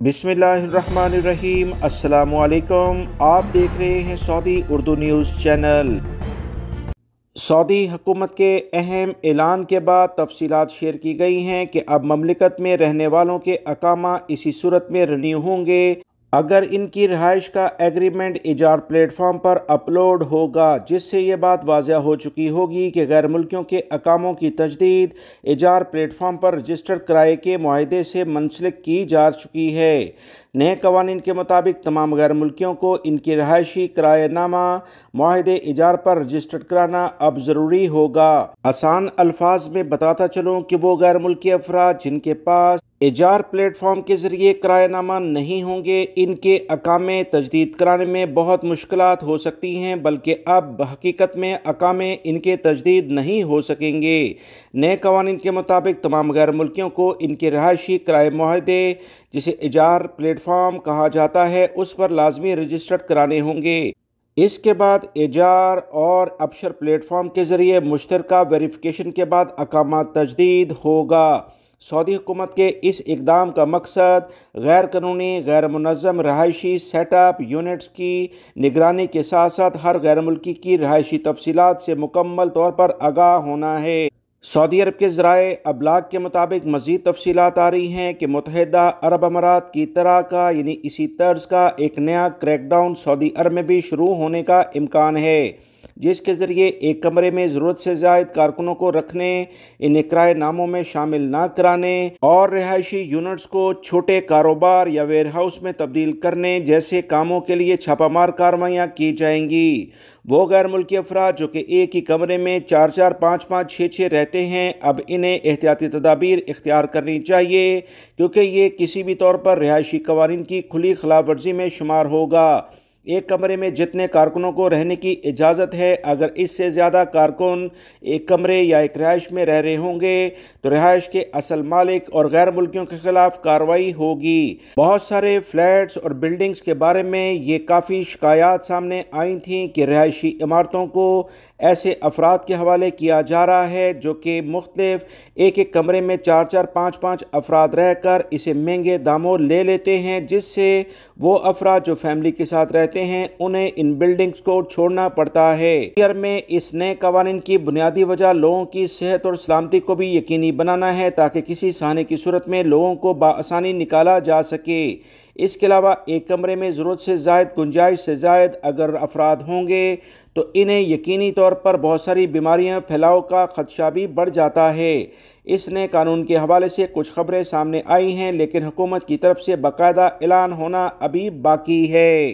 बिस्मिल्लाहिर्रहमानिर्रहीम। अस्सलामुअलैकुम। आप देख रहे हैं Saudi Urdu news channel. Saudi हुकूमत के अहम ऐलान के बाद तफसीलात शेयर की गई हैं कि अब ममलिकत में रहने वालों के अकामा इसी सूरत में रिन्यू होंगे अगर इनकी रिहाइश का एग्रीमेंट इजार प्लेटफॉर्म पर अपलोड होगा, जिससे ये बात वाज़ह हो चुकी होगी कि गैर मुल्कियों के अकामों की तजदीद इजार प्लेटफॉर्म पर रजिस्टर्ड किराए के मुआहदे से मुंसलिक की जा चुकी है। नए कवानीन के मुताबिक तमाम गैर मुल्कियों को इनकी रहायशी किराएनामा मुआहदे इजार पर रजिस्टर्ड कराना अब ज़रूरी होगा। आसान अल्फाज में बताता चलूँ कि वो गैर मुल्की अफराद जिनके पास इजार प्लेटफॉर्म के ज़रिए किराएनामा नहीं होंगे, इनके अकामे तजदीद कराने में बहुत मुश्किलात हो सकती हैं, बल्कि अब हकीकत में अकामे इनके तजदीद नहीं हो सकेंगे। नए कवानीन के मुताबिक तमाम गैर मुल्कियों को इनके रहायशी किराए मुआहदे, जिसे इजार प्लेटफॉर्म कहा जाता है, उस पर लाजमी रजिस्टर्ड कराने होंगे। इसके बाद इजार और अबशर प्लेटफॉर्म के ज़रिए मुश्तरका वेरिफिकेशन के बाद अकामा तजदीद होगा। सऊदी हुकूमत के इस इक़दाम का मकसद गैर कानूनी गैर मुनज़्ज़म रहायशी सेटअप यूनिट्स की निगरानी के साथ साथ हर गैर मुल्की की रहायशी तफसीलात से मुकम्मल तौर पर आगाह होना है। सऊदी अरब के ज़राए अबलाग के मुताबिक मज़ीद तफसीलात आ रही हैं कि मुत्तहिदा अरब अमारात की तरह का यानी इसी तर्ज का एक नया क्रैकडाउन सऊदी अरब में भी शुरू होने का इम्कान है, जिसके ज़रिए एक कमरे में ज़रूरत से ज़ायद कारकुनों को रखने, इन्हें किराए नामों में शामिल न कराने और रिहायशी यूनिट्स को छोटे कारोबार या वेयर हाउस में तब्दील करने जैसे कामों के लिए छापामार कार्रवाइयाँ की जाएंगी। वो गैर मुल्की अफराद जो कि एक ही कमरे में 4-4, 5-5, 6-6 रहते हैं, अब इन्हें एहतियाती तदाबीर इख्तियार करनी चाहिए, क्योंकि ये किसी भी तौर पर रिहायशी कवानीन की खुली खिलाफ वर्जी में शुमार होगा। एक कमरे में जितने कारकुनों को रहने की इजाज़त है, अगर इससे ज़्यादा कारकुन एक कमरे या एक रिहाइश में रह रहे होंगे तो रिहाइश के असल मालिक और गैर मुल्कियों के खिलाफ कार्रवाई होगी। बहुत सारे फ्लैट्स और बिल्डिंग्स के बारे में ये काफ़ी शिकायत सामने आई थीं कि रिहायशी इमारतों को ऐसे अफराद के हवाले किया जा रहा है जो कि मुख्तलिफ एक एक कमरे में 4-4, 5-5 अफराद रहकर इसे महंगे दामों ले लेते हैं, जिससे वो अफराद जो फैमिली के साथ रहते हैं उन्हें इन बिल्डिंग्स को छोड़ना पड़ता है। ईयर में इस नए कवानीन की बुनियादी वजह लोगों की सेहत और सलामती को भी यकीनी बनाना है, ताकि किसी साने की सूरत में लोगों को बाआसानी निकाला जा सके। इसके अलावा एक कमरे में ज़रूरत से ज़ायद गुंजाइश से ज़ायद अगर अफराद होंगे तो इन्हें यकीनी तौर पर बहुत सारी बीमारियां फैलाव का ख़दशा भी बढ़ जाता है। इस नए कानून के हवाले से कुछ खबरें सामने आई हैं, लेकिन हुकूमत की तरफ से बाकायदा ऐलान होना अभी बाकी है।